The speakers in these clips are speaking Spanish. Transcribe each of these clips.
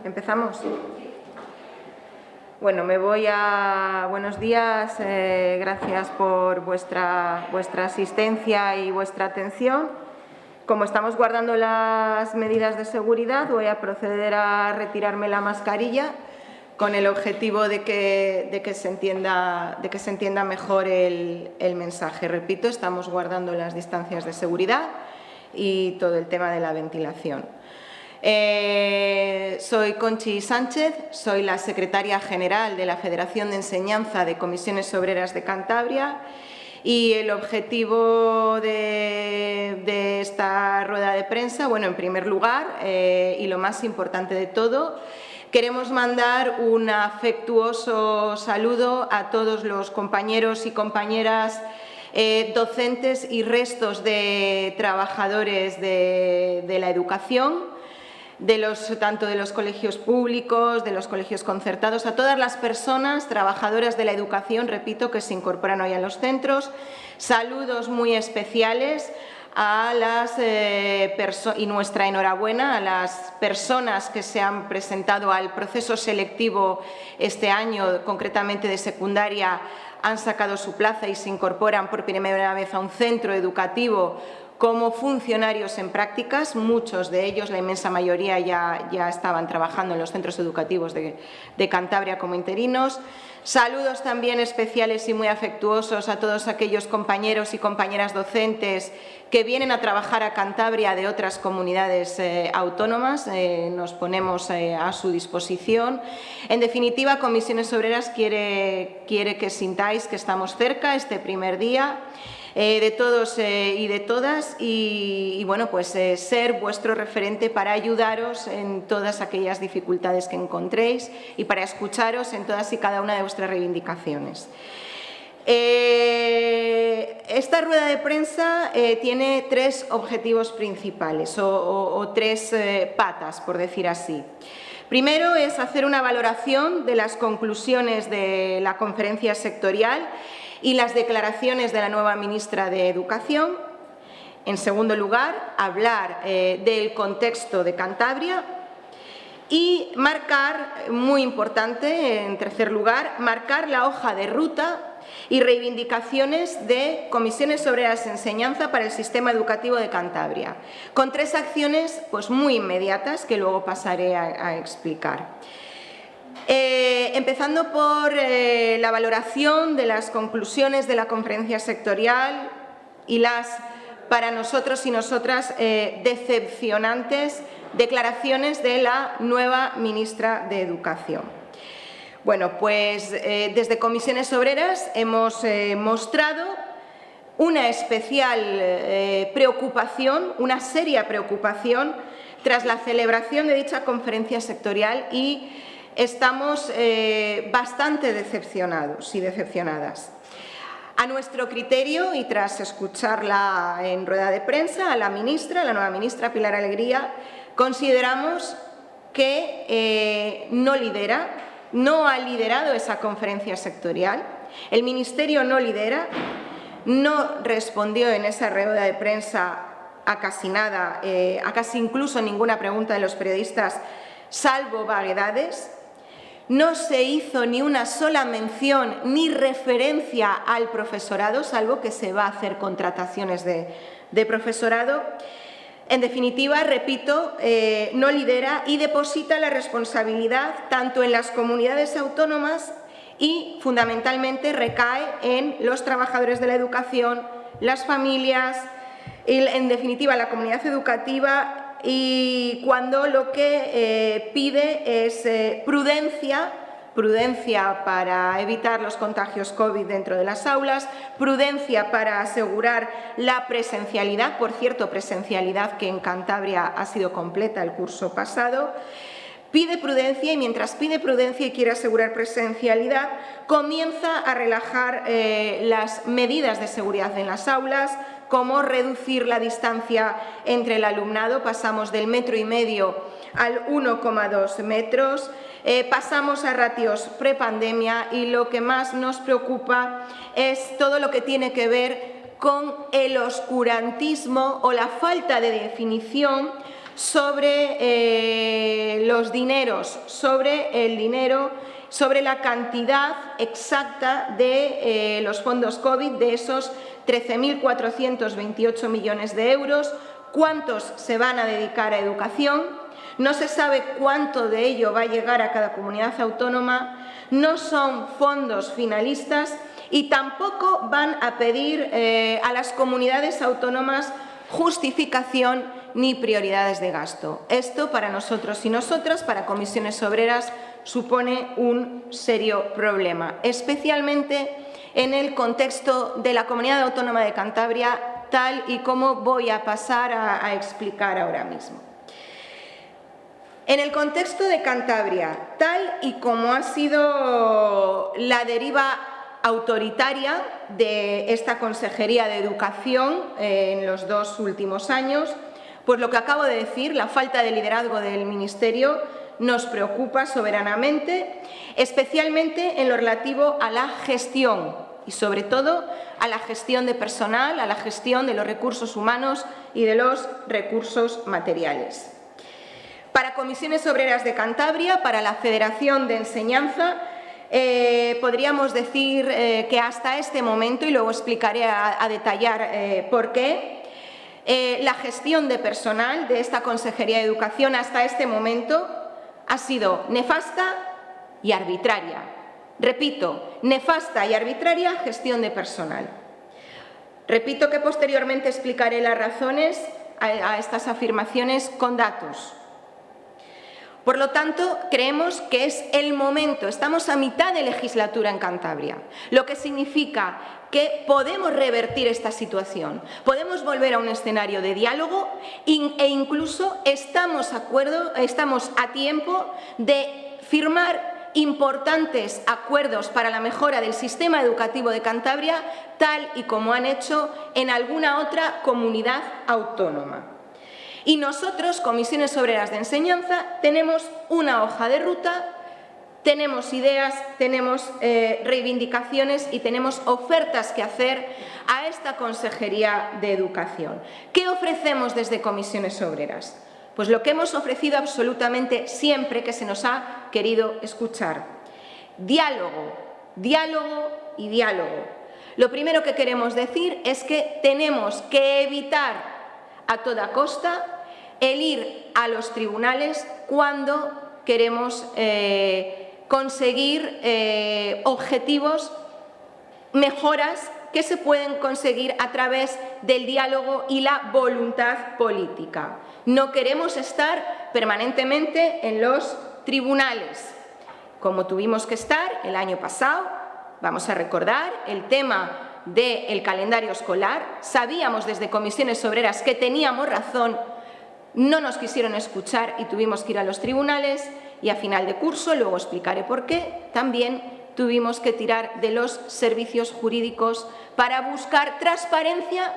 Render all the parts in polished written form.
¿Empezamos? Bueno, me voy a... Buenos días, gracias por vuestra asistencia y vuestra atención. Como estamos guardando las medidas de seguridad, voy a proceder a retirarme la mascarilla con el objetivo de que se entienda mejor el mensaje. Repito, estamos guardando las distancias de seguridad y todo el tema de la ventilación. Soy Conchi Sánchez, soy la secretaria general de la Federación de Enseñanza de Comisiones Obreras de Cantabria y el objetivo de esta rueda de prensa, bueno, en primer lugar, y lo más importante de todo, queremos mandar un afectuoso saludo a todos los compañeros y compañeras docentes y restos de trabajadores de la educación, tanto de los colegios públicos, de los colegios concertados, a todas las personas trabajadoras de la educación, repito, que se incorporan hoy a los centros. Saludos muy especiales a y nuestra enhorabuena a las personas que se han presentado al proceso selectivo este año, concretamente de secundaria, han sacado su plaza y se incorporan por primera vez a un centro educativo como funcionarios en prácticas. Muchos de ellos, la inmensa mayoría, ya estaban trabajando en los centros educativos de Cantabria como interinos. Saludos también especiales y muy afectuosos a todos aquellos compañeros y compañeras docentes que vienen a trabajar a Cantabria de otras comunidades autónomas. Nos ponemos a su disposición. En definitiva, Comisiones Obreras quiere que sintáis que estamos cerca este primer día de todos y de todas y bueno, pues ser vuestro referente para ayudaros en todas aquellas dificultades que encontréis y para escucharos en todas y cada una de vuestras reivindicaciones. Esta rueda de prensa tiene tres objetivos principales o tres patas, por decir así. Primero es hacer una valoración de las conclusiones de la conferencia sectorial y las declaraciones de la nueva ministra de Educación. En segundo lugar, hablar del contexto de Cantabria y marcar, muy importante, en tercer lugar, marcar la hoja de ruta y reivindicaciones de Comisiones Obreras de Enseñanza para el sistema educativo de Cantabria, con tres acciones pues, muy inmediatas que luego pasaré a explicar. Empezando por la valoración de las conclusiones de la conferencia sectorial y las, para nosotros y nosotras, decepcionantes declaraciones de la nueva ministra de Educación. Bueno, pues desde Comisiones Obreras hemos mostrado una especial preocupación, una seria preocupación tras la celebración de dicha conferencia sectorial y estamos bastante decepcionados y decepcionadas. A nuestro criterio, y tras escucharla en rueda de prensa, a la nueva ministra Pilar Alegría, consideramos que no ha liderado esa conferencia sectorial. El Ministerio no lidera, no respondió en esa rueda de prensa a casi nada, a casi incluso ninguna pregunta de los periodistas, salvo vaguedades. No se hizo ni una sola mención ni referencia al profesorado, salvo que se va a hacer contrataciones de profesorado. En definitiva, repito, no lidera y deposita la responsabilidad tanto en las comunidades autónomas y, fundamentalmente, recae en los trabajadores de la educación, las familias, en definitiva, la comunidad educativa, y cuando lo que pide es prudencia para evitar los contagios COVID dentro de las aulas, prudencia para asegurar la presencialidad, por cierto, presencialidad que en Cantabria ha sido completa el curso pasado. Pide prudencia y mientras pide prudencia y quiere asegurar presencialidad, comienza a relajar las medidas de seguridad en las aulas, como reducir la distancia entre el alumnado, pasamos del 1,5 metros al 1,2 metros, pasamos a ratios prepandemia y lo que más nos preocupa es todo lo que tiene que ver con el oscurantismo o la falta de definición sobre los dineros, sobre la cantidad exacta de los fondos COVID, de esos 13.428 millones de euros, cuántos se van a dedicar a educación. No se sabe cuánto de ello va a llegar a cada comunidad autónoma, no son fondos finalistas y tampoco van a pedir a las comunidades autónomas justificación ni prioridades de gasto. Esto para nosotros y nosotras, para Comisiones Obreras, supone un serio problema, especialmente en el contexto de la Comunidad Autónoma de Cantabria, tal y como voy a pasar a explicar ahora mismo. En el contexto de Cantabria, tal y como ha sido la deriva autoritaria de esta Consejería de Educación en los 2 últimos años, pues lo que acabo de decir, la falta de liderazgo del Ministerio, nos preocupa soberanamente, especialmente en lo relativo a la gestión y, sobre todo, a la gestión de personal, a la gestión de los recursos humanos y de los recursos materiales. Para Comisiones Obreras de Cantabria, para la Federación de Enseñanza, podríamos decir que hasta este momento, y luego explicaré a detallar por qué, la gestión de personal de esta Consejería de Educación hasta este momento ha sido nefasta y arbitraria. Repito, nefasta y arbitraria gestión de personal. Repito que posteriormente explicaré las razones a estas afirmaciones con datos. Por lo tanto, creemos que es el momento, estamos a mitad de legislatura en Cantabria, lo que significa que podemos revertir esta situación, podemos volver a un escenario de diálogo e incluso estamos a tiempo de firmar importantes acuerdos para la mejora del sistema educativo de Cantabria, tal y como han hecho en alguna otra comunidad autónoma. Y nosotros, Comisiones Obreras de Enseñanza, tenemos una hoja de ruta, tenemos ideas, tenemos reivindicaciones y tenemos ofertas que hacer a esta Consejería de Educación. ¿Qué ofrecemos desde Comisiones Obreras? Pues lo que hemos ofrecido absolutamente siempre que se nos ha querido escuchar. Diálogo, diálogo y diálogo. Lo primero que queremos decir es que tenemos que evitar a toda costa el ir a los tribunales cuando queremos conseguir objetivos, mejoras que se pueden conseguir a través del diálogo y la voluntad política. No queremos estar permanentemente en los tribunales, como tuvimos que estar el año pasado. Vamos a recordar el tema del calendario escolar. Sabíamos desde Comisiones Obreras que teníamos razón, no nos quisieron escuchar y tuvimos que ir a los tribunales y a final de curso, luego explicaré por qué, también tuvimos que tirar de los servicios jurídicos para buscar transparencia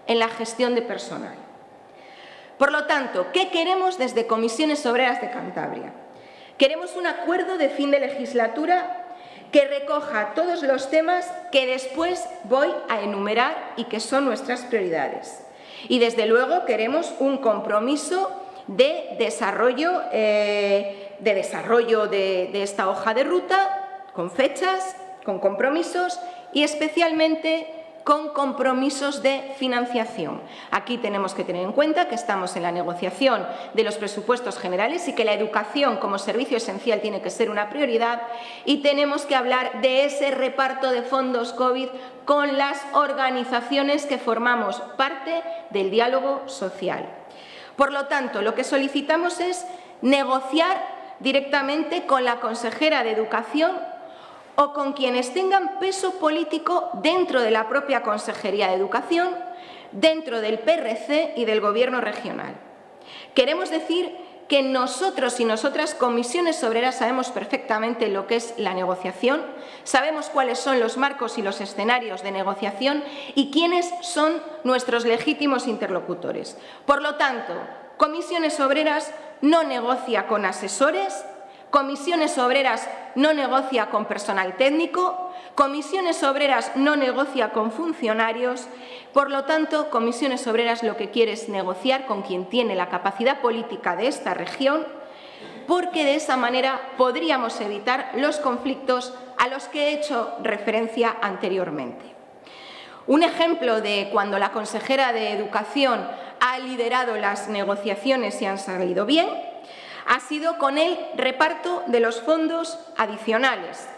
en la gestión de personal. Por lo tanto, ¿qué queremos desde Comisiones Obreras de Cantabria? Queremos un acuerdo de fin de legislatura que recoja todos los temas que después voy a enumerar y que son nuestras prioridades. Y, desde luego, queremos un compromiso de desarrollo de esta hoja de ruta, con fechas, con compromisos y especialmente con compromisos de financiación. Aquí tenemos que tener en cuenta que estamos en la negociación de los presupuestos generales y que la educación como servicio esencial tiene que ser una prioridad, y tenemos que hablar de ese reparto de fondos COVID con las organizaciones que formamos parte del diálogo social. Por lo tanto, lo que solicitamos es negociar directamente con la consejera de Educación o con quienes tengan peso político dentro de la propia Consejería de Educación, dentro del PRC y del Gobierno regional. Queremos decir que nosotros y nosotras, Comisiones Obreras, sabemos perfectamente lo que es la negociación, sabemos cuáles son los marcos y los escenarios de negociación y quiénes son nuestros legítimos interlocutores. Por lo tanto, Comisiones Obreras no negocia con asesores, Comisiones Obreras no negocia con personal técnico, Comisiones Obreras no negocia con funcionarios, por lo tanto, Comisiones Obreras lo que quiere es negociar con quien tiene la capacidad política de esta región, porque de esa manera podríamos evitar los conflictos a los que he hecho referencia anteriormente. Un ejemplo de cuando la consejera de Educación ha liderado las negociaciones y han salido bien ha sido con el reparto de los fondos adicionales.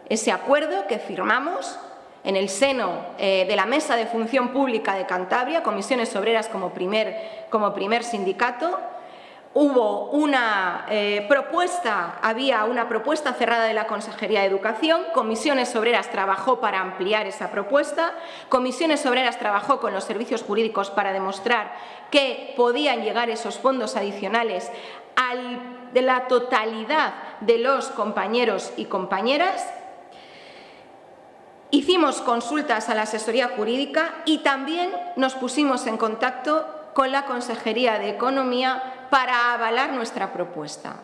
Ese acuerdo que firmamos en el seno de la Mesa de Función Pública de Cantabria, Comisiones Obreras como primer sindicato, hubo una había una propuesta cerrada de la Consejería de Educación, Comisiones Obreras trabajó para ampliar esa propuesta, Comisiones Obreras trabajó con los servicios jurídicos para demostrar que podían llegar esos fondos adicionales de la totalidad de los compañeros y compañeras. Hicimos consultas a la asesoría jurídica y también nos pusimos en contacto con la Consejería de Economía para avalar nuestra propuesta.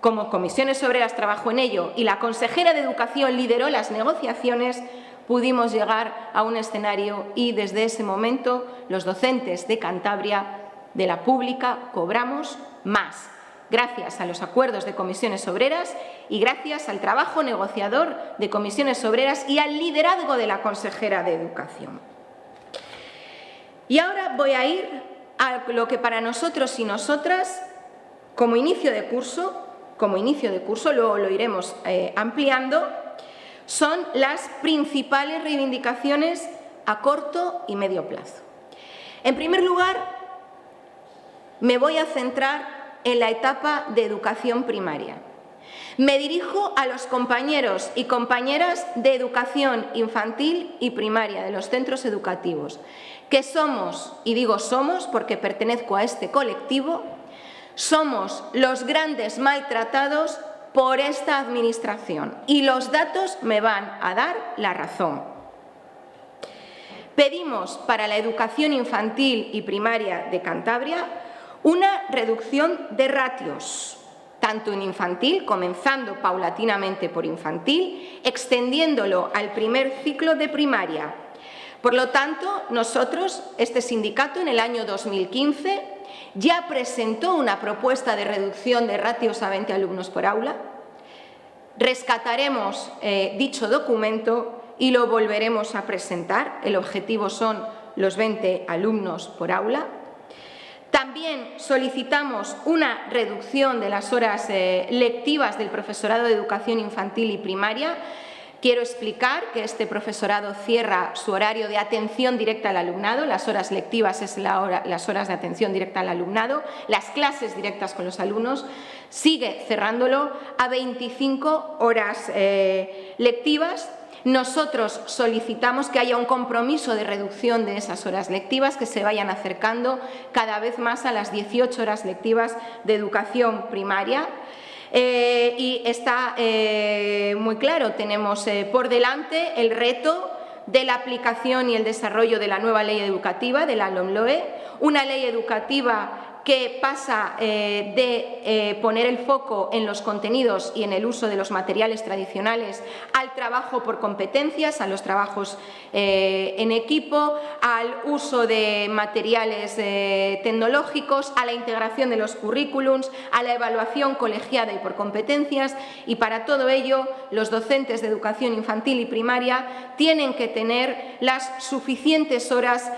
Como Comisiones Obreras trabajó en ello y la consejera de Educación lideró las negociaciones, pudimos llegar a un escenario y desde ese momento los docentes de Cantabria, de la pública, cobramos más, gracias a los acuerdos de Comisiones Obreras y gracias al trabajo negociador de Comisiones Obreras y al liderazgo de la consejera de Educación. Y ahora voy a ir a lo que para nosotros y nosotras, como inicio de curso, luego lo iremos ampliando, son las principales reivindicaciones a corto y medio plazo. En primer lugar, me voy a centrar en la etapa de educación primaria. Me dirijo a los compañeros y compañeras de educación infantil y primaria de los centros educativos, que somos, y digo somos porque pertenezco a este colectivo, somos los grandes maltratados por esta Administración y los datos me van a dar la razón. Pedimos para la educación infantil y primaria de Cantabria una reducción de ratios, tanto en infantil, comenzando paulatinamente por infantil, extendiéndolo al primer ciclo de primaria. Por lo tanto, nosotros, este sindicato, en el año 2015, ya presentó una propuesta de reducción de ratios a 20 alumnos por aula. Rescataremos dicho documento y lo volveremos a presentar. El objetivo son los 20 alumnos por aula. También solicitamos una reducción de las horas lectivas del profesorado de educación infantil y primaria. Quiero explicar que este profesorado cierra su horario de atención directa al alumnado, las horas lectivas es las horas de atención directa al alumnado, las clases directas con los alumnos, sigue cerrándolo a 25 horas lectivas. Nosotros solicitamos que haya un compromiso de reducción de esas horas lectivas, que se vayan acercando cada vez más a las 18 horas lectivas de educación primaria. Y está muy claro, tenemos por delante el reto de la aplicación y el desarrollo de la nueva ley educativa, de la LOMLOE, una ley educativa que pasa de poner el foco en los contenidos y en el uso de los materiales tradicionales al trabajo por competencias, a los trabajos en equipo, al uso de materiales tecnológicos, a la integración de los currículums, a la evaluación colegiada y por competencias, y para todo ello los docentes de educación infantil y primaria tienen que tener las suficientes horas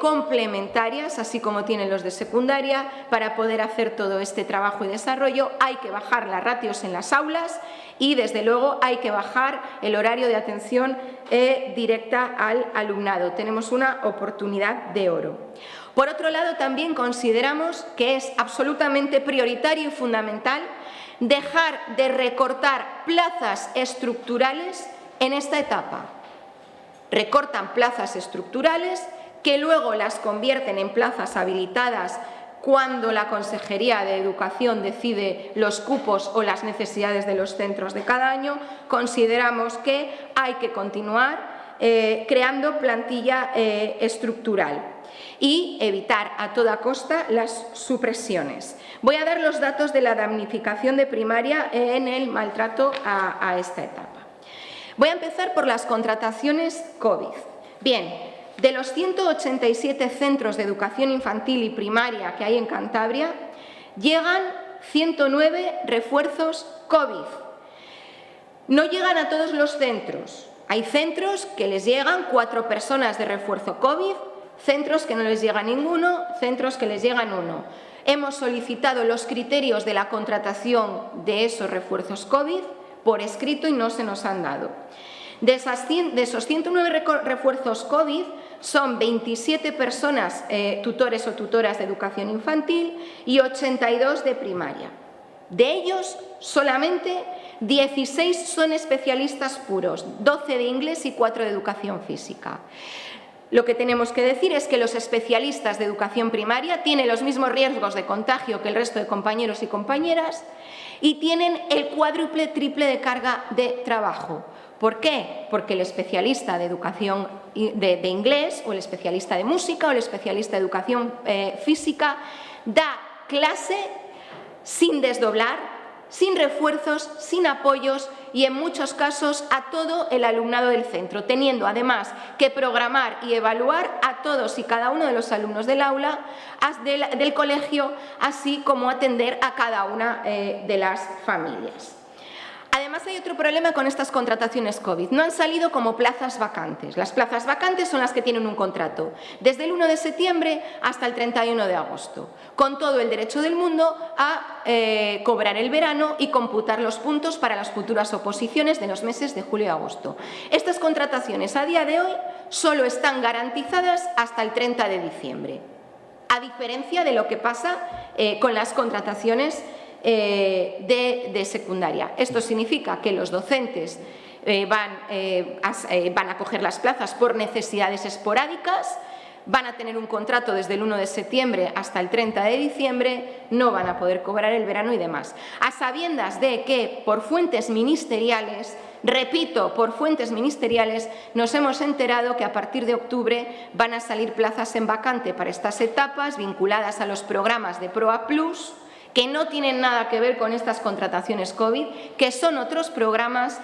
complementarias, así como tienen los de secundaria, para poder hacer todo este trabajo y desarrollo. Hay que bajar las ratios en las aulas y, desde luego, hay que bajar el horario de atención directa al alumnado. Tenemos una oportunidad de oro. Por otro lado, también consideramos que es absolutamente prioritario y fundamental dejar de recortar plazas estructurales en esta etapa. Recortan plazas estructurales que luego las convierten en plazas habilitadas cuando la Consejería de Educación decide los cupos o las necesidades de los centros de cada año. Consideramos que hay que continuar creando plantilla estructural. y evitar a toda costa las supresiones. Voy a dar los datos de la damnificación de primaria en el maltrato a esta etapa. Voy a empezar por las contrataciones COVID. Bien, de los 187 centros de educación infantil y primaria que hay en Cantabria, llegan 109 refuerzos COVID. No llegan a todos los centros. Hay centros que les llegan 4 personas de refuerzo COVID, centros que no les llega ninguno, centros que les llegan 1. Hemos solicitado los criterios de la contratación de esos refuerzos COVID por escrito y no se nos han dado. De esos 109 refuerzos COVID, son 27 personas tutores o tutoras de educación infantil y 82 de primaria. De ellos, solamente 16 son especialistas puros, 12 de inglés y 4 de educación física. Lo que tenemos que decir es que los especialistas de educación primaria tienen los mismos riesgos de contagio que el resto de compañeros y compañeras y tienen el cuádruple, triple de carga de trabajo. ¿Por qué? Porque el especialista de educación de inglés o el especialista de música o el especialista de educación física da clase sin desdoblar, sin refuerzos, sin apoyos y en muchos casos a todo el alumnado del centro, teniendo además que programar y evaluar a todos y cada uno de los alumnos del aula, del colegio, así como atender a cada una de las familias. Además, hay otro problema con estas contrataciones COVID. No han salido como plazas vacantes. Las plazas vacantes son las que tienen un contrato desde el 1 de septiembre hasta el 31 de agosto, con todo el derecho del mundo a cobrar el verano y computar los puntos para las futuras oposiciones de los meses de julio y agosto. Estas contrataciones a día de hoy solo están garantizadas hasta el 30 de diciembre, a diferencia de lo que pasa con las contrataciones de secundaria. Esto significa que los docentes van a coger las plazas por necesidades esporádicas, van a tener un contrato desde el 1 de septiembre hasta el 30 de diciembre, no van a poder cobrar el verano y demás. A sabiendas de que por fuentes ministeriales, repito, por fuentes ministeriales, nos hemos enterado que a partir de octubre van a salir plazas en vacante para estas etapas vinculadas a los programas de PROA Plus, que no tienen nada que ver con estas contrataciones COVID, que son otros programas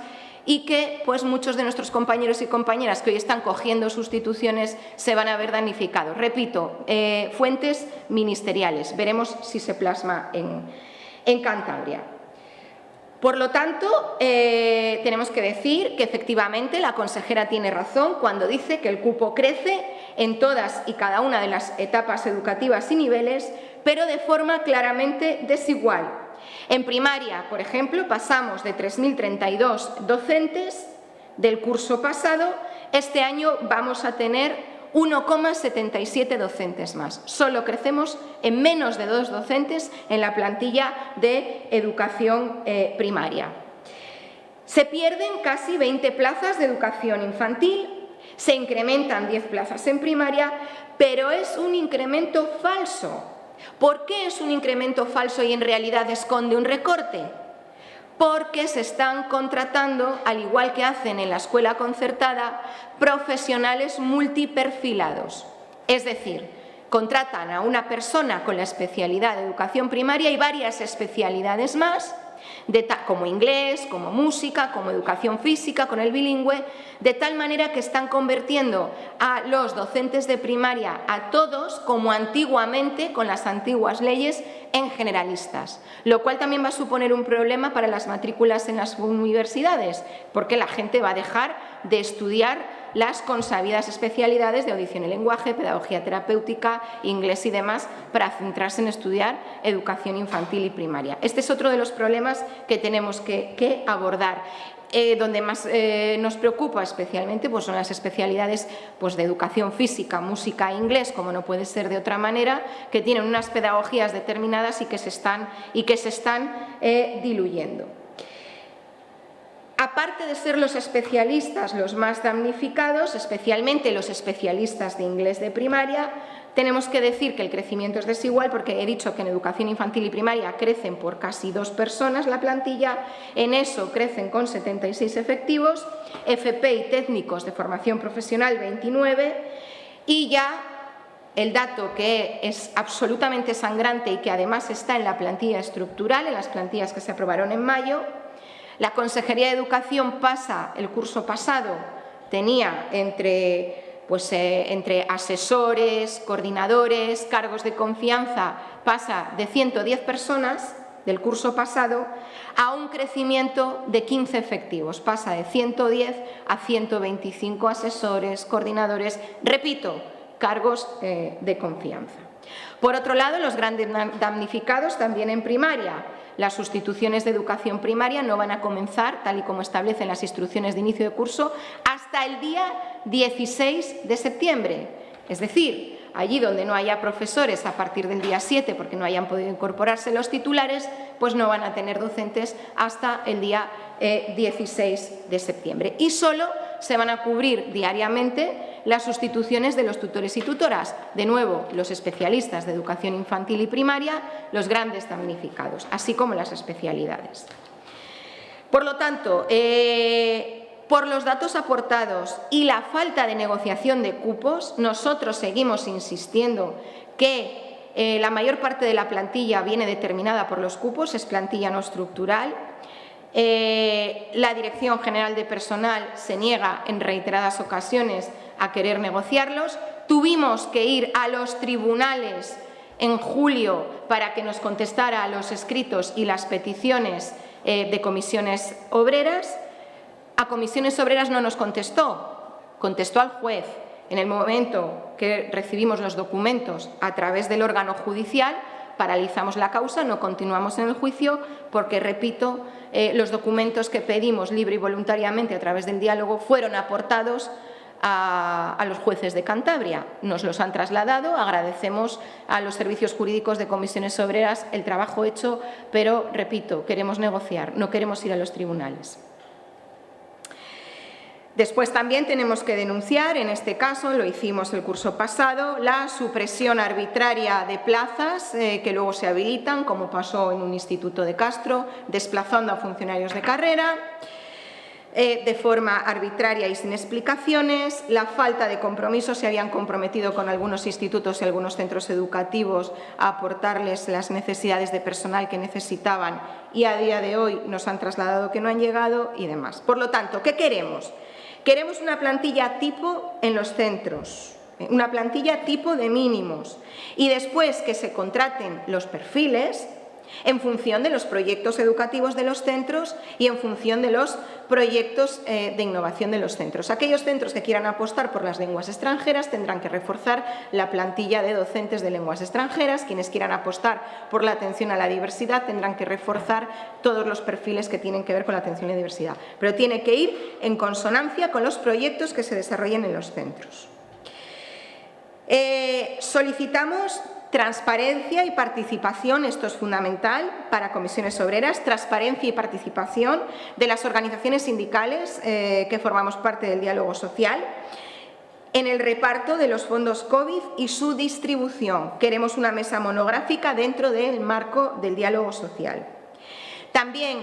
y que pues muchos de nuestros compañeros y compañeras que hoy están cogiendo sustituciones se van a ver damnificados. Repito, fuentes ministeriales. Veremos si se plasma en Cantabria. Por lo tanto, tenemos que decir que efectivamente la consejera tiene razón cuando dice que el cupo crece en todas y cada una de las etapas educativas y niveles, pero de forma claramente desigual. En primaria, por ejemplo, pasamos de 3.032 docentes del curso pasado, este año vamos a tener 1,77 docentes más. Solo crecemos en menos de 2 docentes en la plantilla de educación primaria. Se pierden casi 20 plazas de educación infantil, se incrementan 10 plazas en primaria, pero es un incremento falso. ¿Por qué es un incremento falso y en realidad esconde un recorte? Porque se están contratando, al igual que hacen en la escuela concertada, profesionales multiperfilados. Es decir, contratan a una persona con la especialidad de educación primaria y varias especialidades más, como inglés, como música, como educación física, con el bilingüe, de tal manera que están convirtiendo a los docentes de primaria, a todos, como antiguamente, con las antiguas leyes, en generalistas, lo cual también va a suponer un problema para las matrículas en las universidades, porque la gente va a dejar de estudiar las consabidas especialidades de audición y lenguaje, pedagogía terapéutica, inglés y demás, para centrarse en estudiar educación infantil y primaria. Este es otro de los problemas que tenemos que abordar. Donde más nos preocupa especialmente pues son las especialidades pues, de educación física, música e inglés, como no puede ser de otra manera, que tienen unas pedagogías determinadas y que se están diluyendo. Aparte de ser los especialistas los más damnificados, especialmente los especialistas de inglés de primaria, tenemos que decir que el crecimiento es desigual porque he dicho que en educación infantil y primaria crecen por casi 2 personas la plantilla, en eso crecen con 76 efectivos, FP y técnicos de formación profesional 29 y ya el dato que es absolutamente sangrante y que además está en la plantilla estructural, en las plantillas que se aprobaron en mayo. La Consejería de Educación pasa, el curso pasado, tenía entre asesores, coordinadores, cargos de confianza, pasa de 110 personas del curso pasado a un crecimiento de 15 efectivos, pasa de 110 a 125 asesores, coordinadores, repito, cargos de confianza. Por otro lado, los grandes damnificados también en primaria. Las sustituciones de educación primaria no van a comenzar, tal y como establecen las instrucciones de inicio de curso, hasta el día 16 de septiembre. Es decir, allí donde no haya profesores a partir del día 7 porque no hayan podido incorporarse los titulares, pues no van a tener docentes hasta el día 16 de septiembre. Y solo se van a cubrir diariamente las sustituciones de los tutores y tutoras. De nuevo, los especialistas de educación infantil y primaria, los grandes damnificados, así como las especialidades. Por lo tanto, por los datos aportados y la falta de negociación de cupos, nosotros seguimos insistiendo que la mayor parte de la plantilla viene determinada por los cupos, es plantilla no estructural. La Dirección General de Personal se niega en reiteradas ocasiones a querer negociarlos. Tuvimos que ir a los tribunales en julio para que nos contestara a los escritos y las peticiones de comisiones obreras. A comisiones obreras no nos contestó, contestó al juez. En el momento que recibimos los documentos a través del órgano judicial, paralizamos la causa, no continuamos en el juicio porque, repito, los documentos que pedimos libre y voluntariamente a través del diálogo fueron aportados a los jueces de Cantabria. Nos los han trasladado, agradecemos a los servicios jurídicos de comisiones obreras el trabajo hecho, pero, repito, queremos negociar, no queremos ir a los tribunales. Después también tenemos que denunciar, en este caso lo hicimos el curso pasado, la supresión arbitraria de plazas que luego se habilitan, como pasó en un instituto de Castro, desplazando a funcionarios de carrera de forma arbitraria y sin explicaciones, la falta de compromiso. Se habían comprometido con algunos institutos y algunos centros educativos a aportarles las necesidades de personal que necesitaban y a día de hoy nos han trasladado que no han llegado y demás. Por lo tanto, ¿qué queremos? Queremos una plantilla tipo en los centros, una plantilla tipo de mínimos y después que se contraten los perfiles en función de los proyectos educativos de los centros y en función de los proyectos de innovación de los centros. Aquellos centros que quieran apostar por las lenguas extranjeras tendrán que reforzar la plantilla de docentes de lenguas extranjeras. Quienes quieran apostar por la atención a la diversidad tendrán que reforzar todos los perfiles que tienen que ver con la atención a la diversidad. Pero tiene que ir en consonancia con los proyectos que se desarrollen en los centros. Solicitamos transparencia y participación, esto es fundamental para comisiones obreras, transparencia y participación de las organizaciones sindicales que formamos parte del diálogo social en el reparto de los fondos COVID y su distribución. Queremos una mesa monográfica dentro del marco del diálogo social. También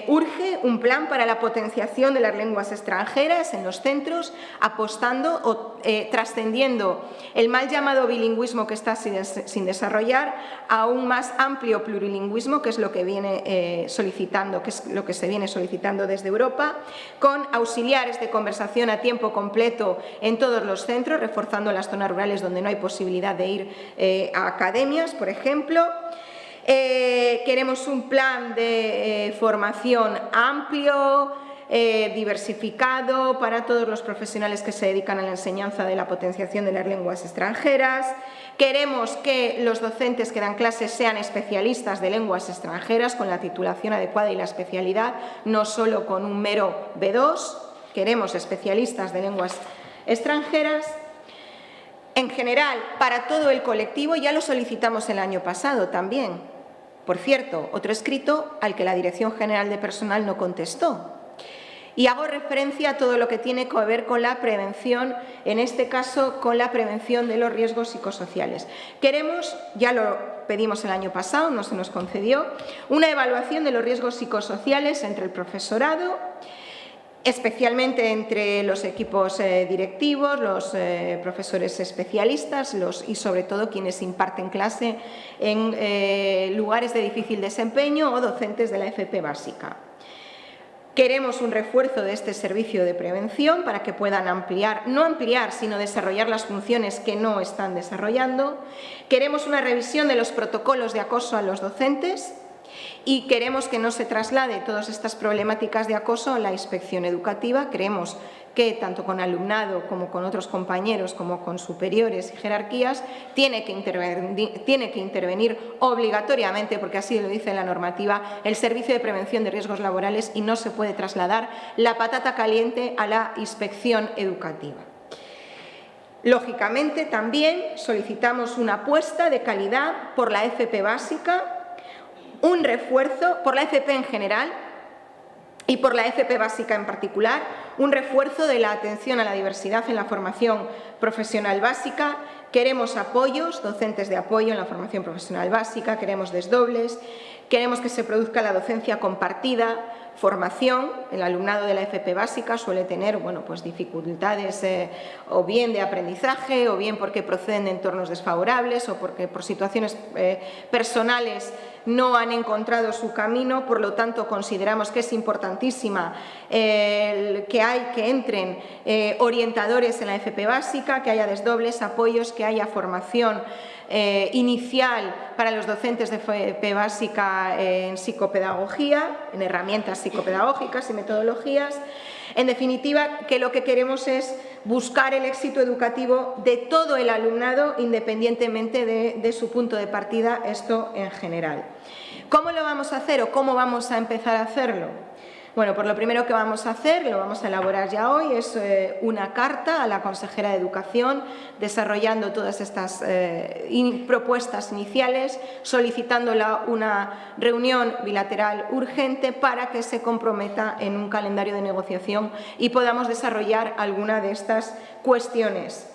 urge un plan para la potenciación de las lenguas extranjeras en los centros, apostando o trascendiendo el mal llamado bilingüismo que está sin desarrollar a un más amplio plurilingüismo, que es lo que viene solicitando, que es lo que se viene solicitando desde Europa, con auxiliares de conversación a tiempo completo en todos los centros, reforzando las zonas rurales donde no hay posibilidad de ir a academias, por ejemplo. Queremos un plan de formación amplio, diversificado para todos los profesionales que se dedican a la enseñanza de la potenciación de las lenguas extranjeras. Queremos que los docentes que dan clases sean especialistas de lenguas extranjeras con la titulación adecuada y la especialidad, no solo con un mero B2. Queremos especialistas de lenguas extranjeras. En general, para todo el colectivo, ya lo solicitamos el año pasado también. Por cierto, otro escrito al que la Dirección General de Personal no contestó. Y hago referencia a todo lo que tiene que ver con la prevención, en este caso con la prevención de los riesgos psicosociales. Queremos, ya lo pedimos el año pasado, no se nos concedió, una evaluación de los riesgos psicosociales entre el profesorado especialmente entre los equipos directivos, los profesores especialistas y sobre todo quienes imparten clase en lugares de difícil desempeño o docentes de la FP básica. Queremos un refuerzo de este servicio de prevención para que puedan no ampliar, sino desarrollar las funciones que no están desarrollando. Queremos una revisión de los protocolos de acoso a los docentes y queremos que no se traslade todas estas problemáticas de acoso a la inspección educativa. Creemos que tanto con alumnado como con otros compañeros, como con superiores y jerarquías, tiene que intervenir obligatoriamente, porque así lo dice la normativa, el Servicio de Prevención de Riesgos Laborales y no se puede trasladar la patata caliente a la inspección educativa. Lógicamente, también solicitamos una apuesta de calidad por la FP básica, un refuerzo por la FP en general y por la FP básica en particular, un refuerzo de la atención a la diversidad en la formación profesional básica. Queremos apoyos, docentes de apoyo en la formación profesional básica, queremos desdobles, queremos que se produzca la docencia compartida, formación. El alumnado de la FP básica suele tener pues dificultades o bien de aprendizaje o bien porque proceden de entornos desfavorables o porque por situaciones personales no han encontrado su camino. Por lo tanto, consideramos que es importantísima que entren orientadores en la FP básica, que haya desdobles, apoyos, que haya formación inicial para los docentes de FP básica en psicopedagogía, en herramientas psicopedagógicas y metodologías. En definitiva, que lo que queremos es buscar el éxito educativo de todo el alumnado, independientemente de su punto de partida, esto en general. ¿Cómo lo vamos a hacer o cómo vamos a empezar a hacerlo? Bueno, pues lo primero que vamos a hacer, lo vamos a elaborar ya hoy, es una carta a la consejera de Educación, desarrollando todas estas propuestas iniciales, solicitando una reunión bilateral urgente para que se comprometa en un calendario de negociación y podamos desarrollar alguna de estas cuestiones.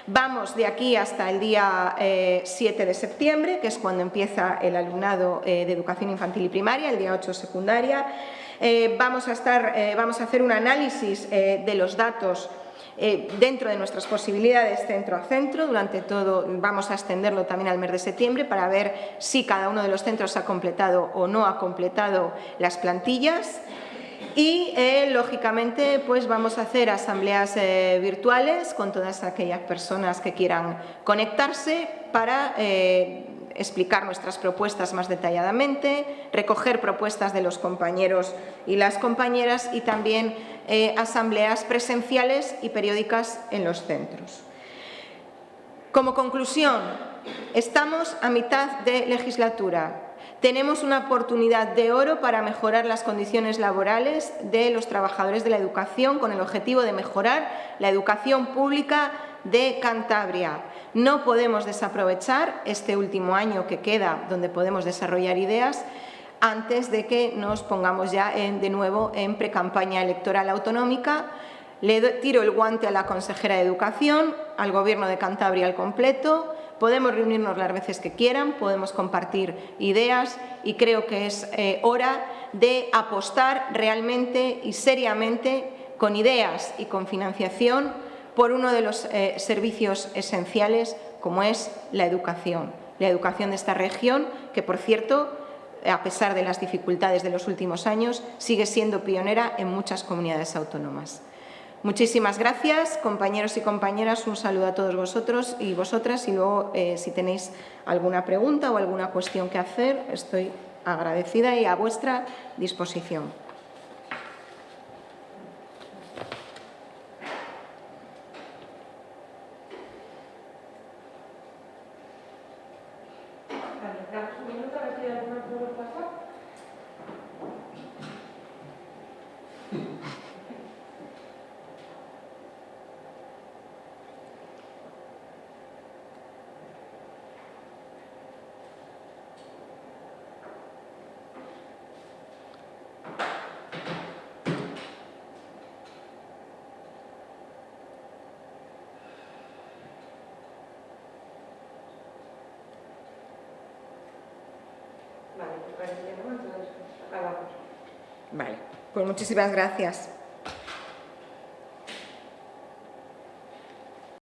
Vamos de aquí hasta el día 7 de septiembre, que es cuando empieza el alumnado de educación infantil y primaria, el día 8 secundaria. Vamos a hacer un análisis de los datos dentro de nuestras posibilidades centro a centro. Durante todo vamos a extenderlo también al mes de septiembre para ver si cada uno de los centros ha completado o no ha completado las plantillas. Y, lógicamente, pues vamos a hacer asambleas virtuales con todas aquellas personas que quieran conectarse para explicar nuestras propuestas más detalladamente, recoger propuestas de los compañeros y las compañeras y también asambleas presenciales y periódicas en los centros. Como conclusión, estamos a mitad de legislatura. Tenemos una oportunidad de oro para mejorar las condiciones laborales de los trabajadores de la educación con el objetivo de mejorar la educación pública de Cantabria. No podemos desaprovechar este último año que queda, donde podemos desarrollar ideas, antes de que nos pongamos ya de nuevo en precampaña electoral autonómica. Le tiro el guante a la consejera de Educación, al Gobierno de Cantabria al completo. Podemos reunirnos las veces que quieran, podemos compartir ideas y creo que es hora de apostar realmente y seriamente con ideas y con financiación por uno de los servicios esenciales como es la educación de esta región que, por cierto, a pesar de las dificultades de los últimos años, sigue siendo pionera en muchas comunidades autónomas. Muchísimas gracias, compañeros y compañeras. Un saludo a todos vosotros y vosotras. Y luego, si tenéis alguna pregunta o alguna cuestión que hacer, estoy agradecida y a vuestra disposición. Vale, pues muchísimas gracias.